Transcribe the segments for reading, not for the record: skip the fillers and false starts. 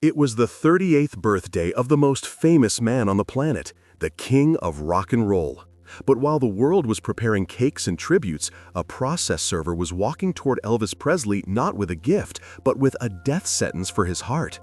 It was the 38th birthday of the most famous man on the planet, the king of rock and roll. But while the world was preparing cakes and tributes, a process server was walking toward Elvis Presley not with a gift, but with a death sentence for his heart.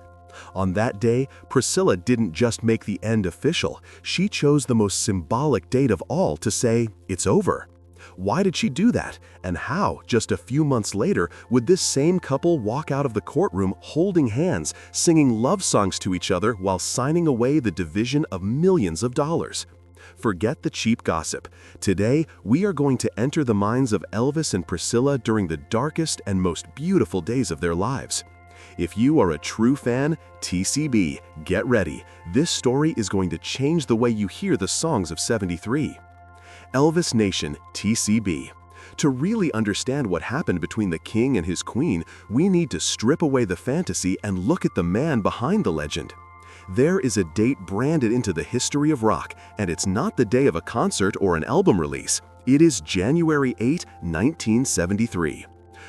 On that day, Priscilla didn't just make the end official, she chose the most symbolic date of all to say, "It's over." Why did she do that? And how, just a few months later, would this same couple walk out of the courtroom holding hands, singing love songs to each other while signing away the division of millions of dollars? Forget the cheap gossip. Today, we are going to enter the minds of Elvis and Priscilla during the darkest and most beautiful days of their lives. If you are a true fan, TCB, get ready. This story is going to change the way you hear the songs of '73. Elvis Nation, TCB. To really understand what happened between the king and his queen, we need to strip away the fantasy and look at the man behind the legend. There is a date branded into the history of rock, and it's not the day of a concert or an album release. It is January 8, 1973.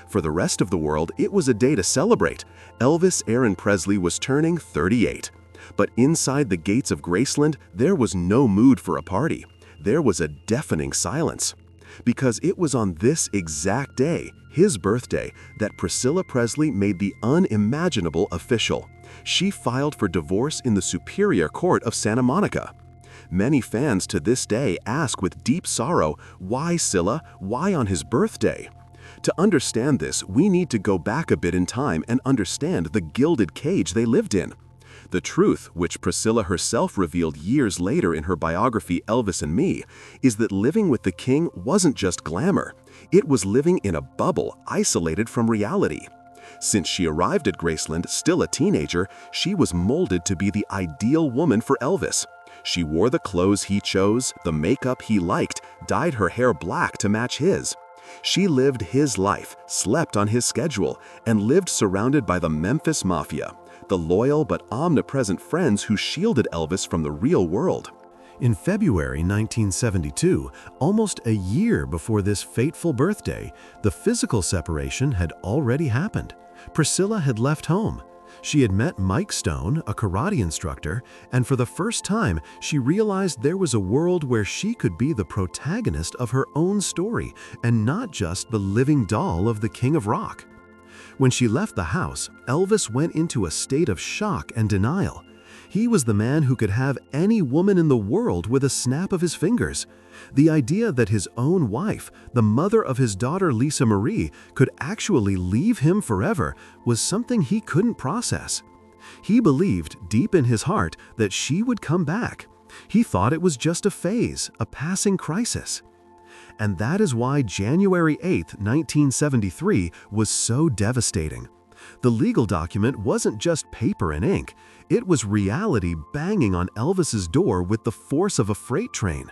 For the rest of the world, it was a day to celebrate. Elvis Aaron Presley was turning 38. But inside the gates of Graceland, there was no mood for a party. There was a deafening silence. Because it was on this exact day, his birthday, that Priscilla Presley made the unimaginable official. She filed for divorce in the Superior Court of Santa Monica. Many fans to this day ask with deep sorrow, why Scylla? Why on his birthday? To understand this, we need to go back a bit in time and understand the gilded cage they lived in. The truth, which Priscilla herself revealed years later in her biography Elvis and Me, is that living with the king wasn't just glamour. It was living in a bubble, isolated from reality. Since she arrived at Graceland, still a teenager, she was molded to be the ideal woman for Elvis. She wore the clothes he chose, the makeup he liked, dyed her hair black to match his. She lived his life, slept on his schedule, and lived surrounded by the Memphis Mafia, the loyal but omnipresent friends who shielded Elvis from the real world. In February 1972, almost a year before this fateful birthday, the physical separation had already happened. Priscilla had left home. She had met Mike Stone, a karate instructor, and for the first time, she realized there was a world where she could be the protagonist of her own story and not just the living doll of the King of Rock. When she left the house, Elvis went into a state of shock and denial. He was the man who could have any woman in the world with a snap of his fingers. The idea that his own wife, the mother of his daughter Lisa Marie, could actually leave him forever was something he couldn't process. He believed deep in his heart that she would come back. He thought it was just a phase, a passing crisis. And that is why January 8, 1973 was so devastating. The legal document wasn't just paper and ink. It was reality banging on Elvis's door with the force of a freight train.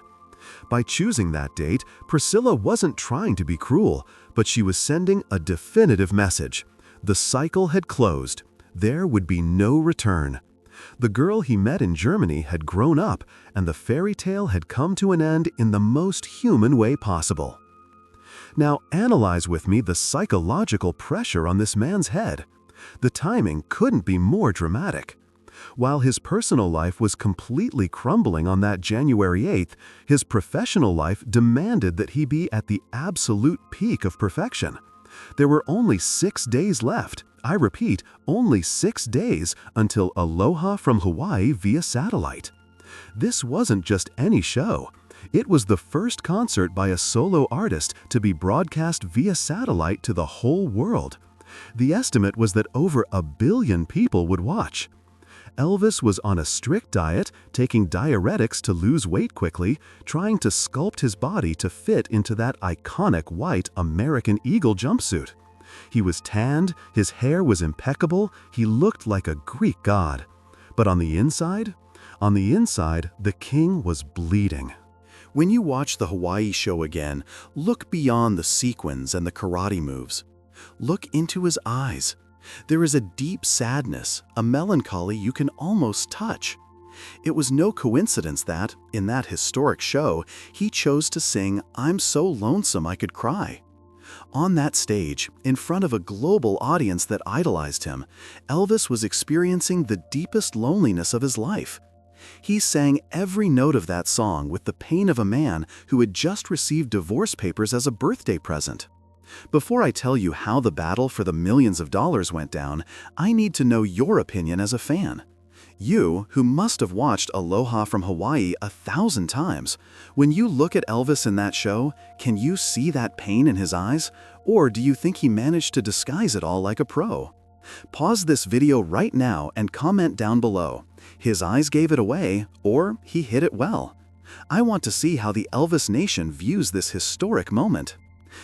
By choosing that date, Priscilla wasn't trying to be cruel, but she was sending a definitive message. The cycle had closed. There would be no return. The girl he met in Germany had grown up, and the fairy tale had come to an end in the most human way possible. Now, analyze with me the psychological pressure on this man's head. The timing couldn't be more dramatic. While his personal life was completely crumbling on that January 8th, his professional life demanded that he be at the absolute peak of perfection. There were only 6 days left. I repeat, only 6 days until Aloha from Hawaii via satellite. This wasn't just any show. It was the first concert by a solo artist to be broadcast via satellite to the whole world. The estimate was that over 1 billion people would watch. Elvis was on a strict diet, taking diuretics to lose weight quickly, trying to sculpt his body to fit into that iconic white American Eagle jumpsuit. He was tanned, his hair was impeccable, he looked like a Greek god. But on the inside? On the inside, the king was bleeding. When you watch the Hawaii show again, look beyond the sequins and the karate moves. Look into his eyes. There is a deep sadness, a melancholy you can almost touch. It was no coincidence that, in that historic show, he chose to sing "I'm So Lonesome I Could Cry." On that stage, in front of a global audience that idolized him, Elvis was experiencing the deepest loneliness of his life. He sang every note of that song with the pain of a man who had just received divorce papers as a birthday present. Before I tell you how the battle for the millions of dollars went down, I need to know your opinion as a fan. You, who must have watched Aloha from Hawaii 1,000 times, when you look at Elvis in that show, can you see that pain in his eyes? Or do you think he managed to disguise it all like a pro? Pause this video right now and comment down below. His eyes gave it away, or he hid it well. I want to see how the Elvis Nation views this historic moment.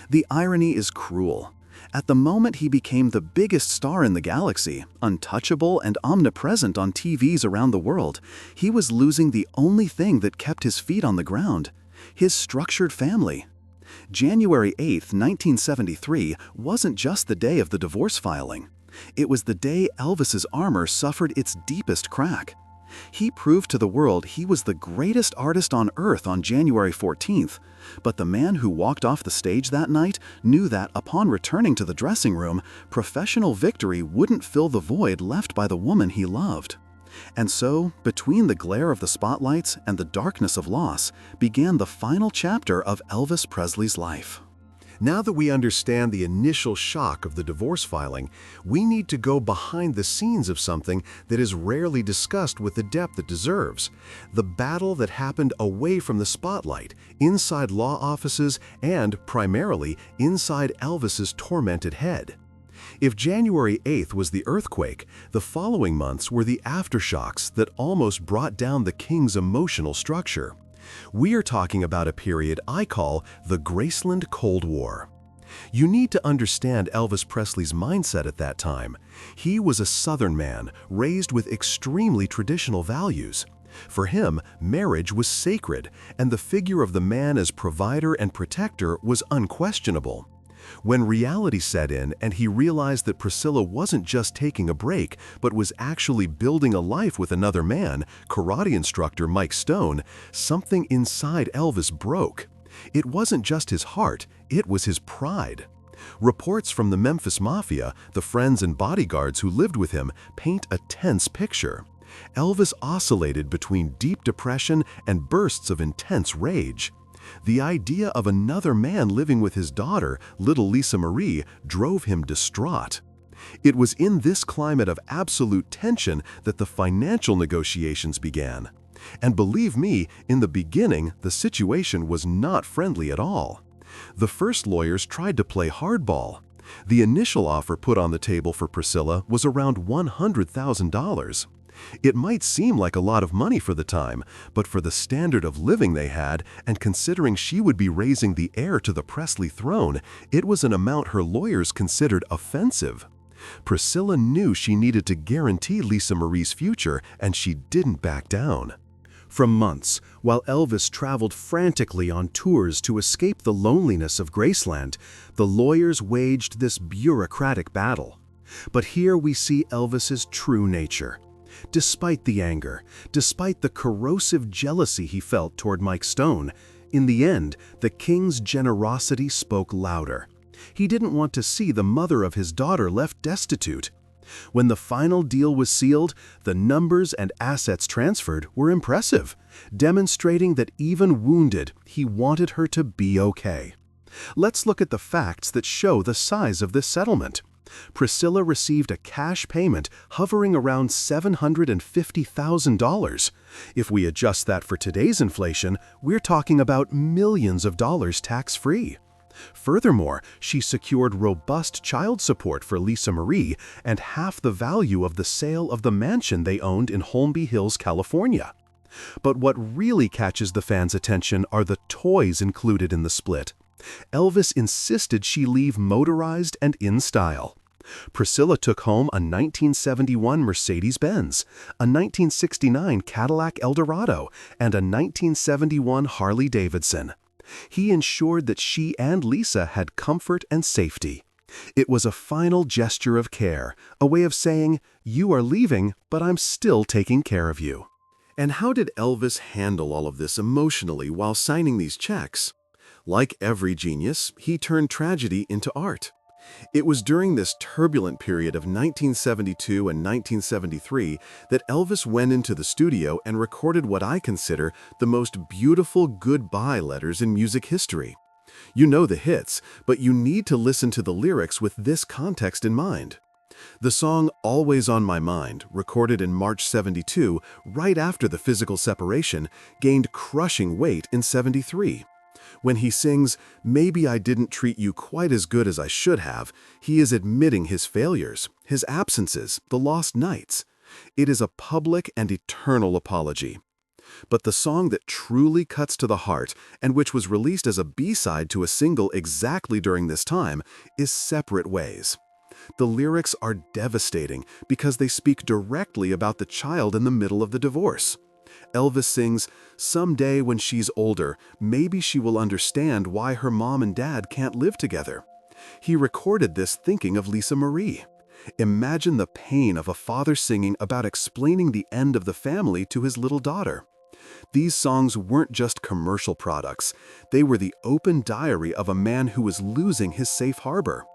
The irony is cruel. At the moment he became the biggest star in the galaxy, untouchable and omnipresent on TVs around the world, he was losing the only thing that kept his feet on the ground: his structured family. January 8, 1973 wasn't just the day of the divorce filing. It was the day Elvis's armor suffered its deepest crack. He proved to the world he was the greatest artist on earth on January 14th, but the man who walked off the stage that night knew that upon returning to the dressing room, professional victory wouldn't fill the void left by the woman he loved. And so, between the glare of the spotlights and the darkness of loss, began the final chapter of Elvis Presley's life. Now that we understand the initial shock of the divorce filing, we need to go behind the scenes of something that is rarely discussed with the depth it deserves: the battle that happened away from the spotlight, inside law offices, and, primarily, inside Elvis's tormented head. If January 8th was the earthquake, the following months were the aftershocks that almost brought down the king's emotional structure. We are talking about a period I call the Graceland Cold War. You need to understand Elvis Presley's mindset at that time. He was a Southern man, raised with extremely traditional values. For him, marriage was sacred, and the figure of the man as provider and protector was unquestionable. When reality set in and he realized that Priscilla wasn't just taking a break, but was actually building a life with another man, karate instructor Mike Stone, something inside Elvis broke. It wasn't just his heart, it was his pride. Reports from the Memphis Mafia, the friends and bodyguards who lived with him, paint a tense picture. Elvis oscillated between deep depression and bursts of intense rage. The idea of another man living with his daughter, little Lisa Marie, drove him distraught. It was in this climate of absolute tension that the financial negotiations began. And believe me, in the beginning, the situation was not friendly at all. The first lawyers tried to play hardball. The initial offer put on the table for Priscilla was around $100,000. It might seem like a lot of money for the time, but for the standard of living they had, and considering she would be raising the heir to the Presley throne, it was an amount her lawyers considered offensive. Priscilla knew she needed to guarantee Lisa Marie's future, and she didn't back down. For months, while Elvis traveled frantically on tours to escape the loneliness of Graceland, the lawyers waged this bureaucratic battle. But here we see Elvis's true nature. Despite the anger, despite the corrosive jealousy he felt toward Mike Stone, in the end, the king's generosity spoke louder. He didn't want to see the mother of his daughter left destitute. When the final deal was sealed, the numbers and assets transferred were impressive, demonstrating that even wounded, he wanted her to be okay. Let's look at the facts that show the size of this settlement. Priscilla received a cash payment hovering around $750,000. If we adjust that for today's inflation, we're talking about millions of dollars tax-free. Furthermore, she secured robust child support for Lisa Marie and half the value of the sale of the mansion they owned in Holmby Hills, California. But what really catches the fans' attention are the toys included in the split. Elvis insisted she leave motorized and in style. Priscilla took home a 1971 Mercedes-Benz, a 1969 Cadillac Eldorado, and a 1971 Harley-Davidson. He ensured that she and Lisa had comfort and safety. It was a final gesture of care, a way of saying, "You are leaving, but I'm still taking care of you." And how did Elvis handle all of this emotionally while signing these checks? Like every genius, he turned tragedy into art. It was during this turbulent period of 1972 and 1973 that Elvis went into the studio and recorded what I consider the most beautiful goodbye letters in music history. You know the hits, but you need to listen to the lyrics with this context in mind. The song Always on My Mind, recorded in March 72, right after the physical separation, gained crushing weight in 73. When he sings, "Maybe I didn't treat you quite as good as I should have," he is admitting his failures, his absences, the lost nights. It is a public and eternal apology. But the song that truly cuts to the heart, and which was released as a B-side to a single exactly during this time, is Separate Ways. The lyrics are devastating because they speak directly about the child in the middle of the divorce. Elvis sings, "Someday when she's older, maybe she will understand why her mom and dad can't live together." He recorded this thinking of Lisa Marie. Imagine the pain of a father singing about explaining the end of the family to his little daughter. These songs weren't just commercial products. They were the open diary of a man who was losing his safe harbor.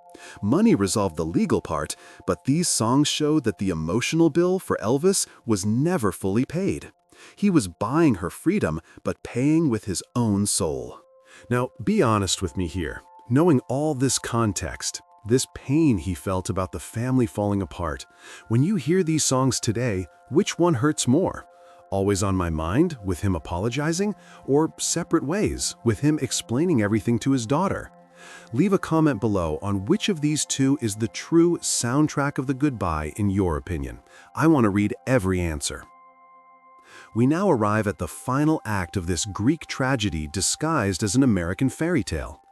Money resolved the legal part, but these songs showed that the emotional bill for Elvis was never fully paid. He was buying her freedom, but paying with his own soul. Now, be honest with me here. Knowing all this context, this pain he felt about the family falling apart, when you hear these songs today, which one hurts more? Always on My Mind, with him apologizing, or Separate Ways, with him explaining everything to his daughter? Leave a comment below on which of these two is the true soundtrack of the goodbye in your opinion. I want to read every answer. We now arrive at the final act of this Greek tragedy disguised as an American fairy tale.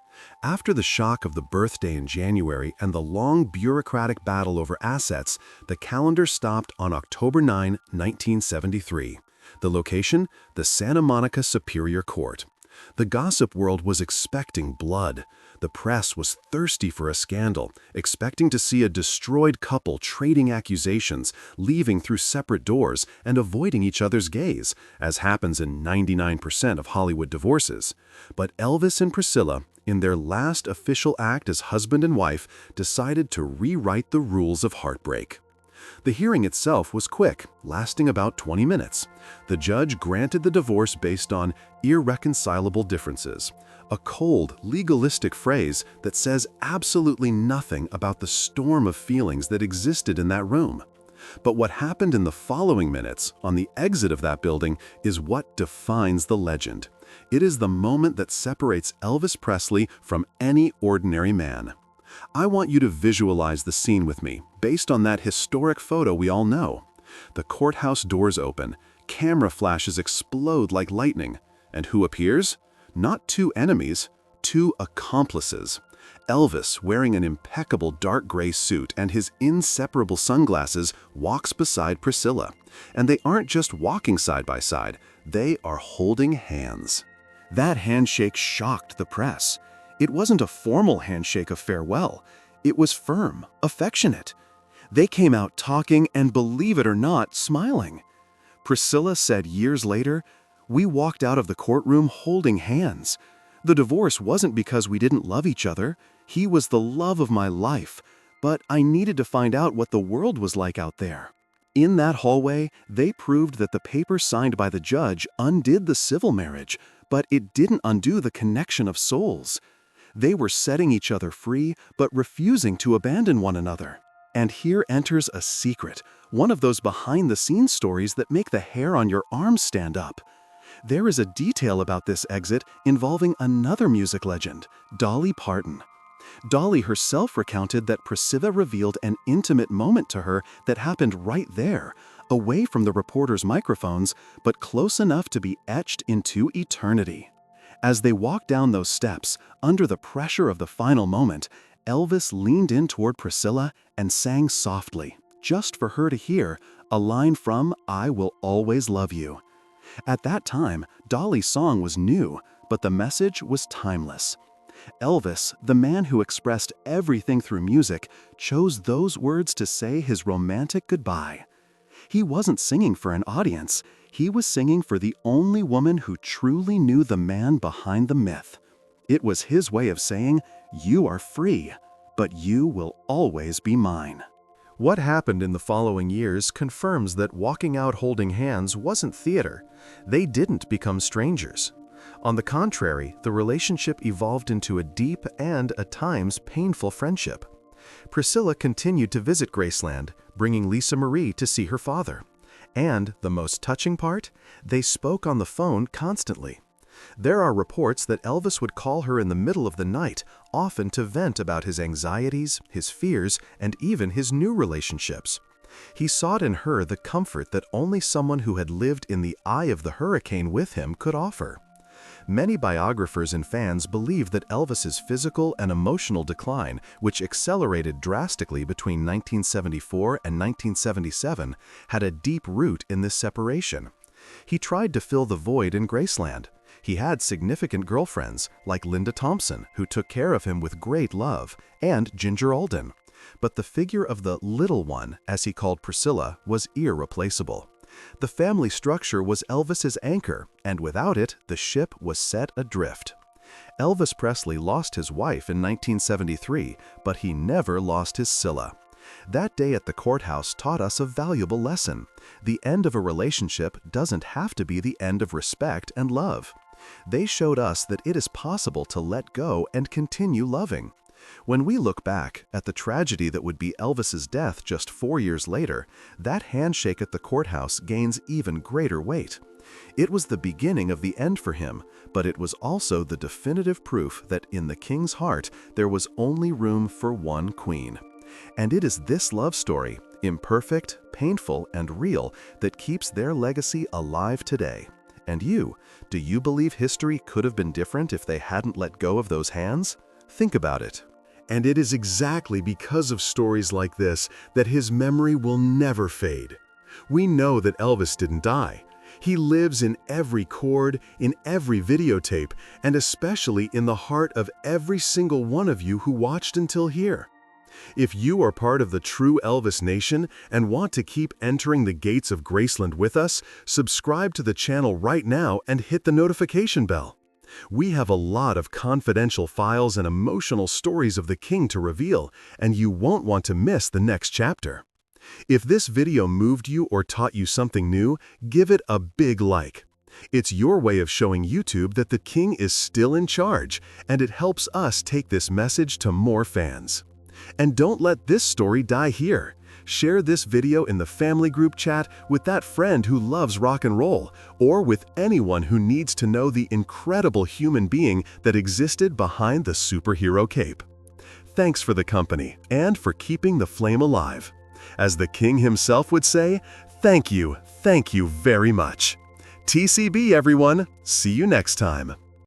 After the shock of the birthday in January and the long bureaucratic battle over assets, the calendar stopped on October 9, 1973. The location? The Santa Monica Superior Court. The gossip world was expecting blood. The press was thirsty for a scandal, expecting to see a destroyed couple trading accusations, leaving through separate doors, and avoiding each other's gaze, as happens in 99% of Hollywood divorces. But Elvis and Priscilla, in their last official act as husband and wife, decided to rewrite the rules of heartbreak. The hearing itself was quick, lasting about 20 minutes. The judge granted the divorce based on irreconcilable differences, a cold, legalistic phrase that says absolutely nothing about the storm of feelings that existed in that room. But what happened in the following minutes, on the exit of that building, is what defines the legend. It is the moment that separates Elvis Presley from any ordinary man. I want you to visualize the scene with me, based on that historic photo we all know. The courthouse doors open, camera flashes explode like lightning, and who appears? Not two enemies, two accomplices. Elvis, wearing an impeccable dark gray suit and his inseparable sunglasses, walks beside Priscilla. And they aren't just walking side by side, they are holding hands. That handshake shocked the press. It wasn't a formal handshake of farewell. It was firm, affectionate. They came out talking and, believe it or not, smiling. Priscilla said years later, "We walked out of the courtroom holding hands. The divorce wasn't because we didn't love each other. He was the love of my life. But I needed to find out what the world was like out there." In that hallway, they proved that the paper signed by the judge undid the civil marriage, but it didn't undo the connection of souls. They were setting each other free, but refusing to abandon one another. And here enters a secret, one of those behind-the-scenes stories that make the hair on your arms stand up. There is a detail about this exit involving another music legend, Dolly Parton. Dolly herself recounted that Priscilla revealed an intimate moment to her that happened right there, away from the reporters' microphones, but close enough to be etched into eternity. As they walked down those steps, under the pressure of the final moment, Elvis leaned in toward Priscilla and sang softly, just for her to hear, a line from I Will Always Love You. At that time, Dolly's song was new, but the message was timeless. Elvis, the man who expressed everything through music, chose those words to say his romantic goodbye. He wasn't singing for an audience. He was singing for the only woman who truly knew the man behind the myth. It was his way of saying, "You are free, but you will always be mine." What happened in the following years confirms that walking out holding hands wasn't theater. They didn't become strangers. On the contrary, the relationship evolved into a deep and, at times, painful friendship. Priscilla continued to visit Graceland, bringing Lisa Marie to see her father. And, the most touching part, they spoke on the phone constantly. There are reports that Elvis would call her in the middle of the night, often to vent about his anxieties, his fears, and even his new relationships. He sought in her the comfort that only someone who had lived in the eye of the hurricane with him could offer. Many biographers and fans believe that Elvis's physical and emotional decline, which accelerated drastically between 1974 and 1977, had a deep root in this separation. He tried to fill the void in Graceland. He had significant girlfriends, like Linda Thompson, who took care of him with great love, and Ginger Alden. But the figure of the little one, as he called Priscilla, was irreplaceable. The family structure was Elvis's anchor, and without it, the ship was set adrift. Elvis Presley lost his wife in 1973, but he never lost his Scylla. That day at the courthouse taught us a valuable lesson. The end of a relationship doesn't have to be the end of respect and love. They showed us that it is possible to let go and continue loving. When we look back at the tragedy that would be Elvis's death just 4 years later, that handshake at the courthouse gains even greater weight. It was the beginning of the end for him, but it was also the definitive proof that in the king's heart there was only room for one queen. And it is this love story, imperfect, painful, and real, that keeps their legacy alive today. And you, do you believe history could have been different if they hadn't let go of those hands? Think about it. And it is exactly because of stories like this that his memory will never fade. We know that Elvis didn't die. He lives in every chord, in every videotape, and especially in the heart of every single one of you who watched until here. If you are part of the true Elvis Nation and want to keep entering the gates of Graceland with us, subscribe to the channel right now and hit the notification bell. We have a lot of confidential files and emotional stories of the king to reveal, and you won't want to miss the next chapter. If this video moved you or taught you something new, give it a big like. It's your way of showing YouTube that the king is still in charge, and it helps us take this message to more fans. And don't let this story die here. Share this video in the family group chat with that friend who loves rock and roll, or with anyone who needs to know the incredible human being that existed behind the superhero cape. Thanks for the company and for keeping the flame alive. As the king himself would say, thank you very much. TCB everyone, see you next time.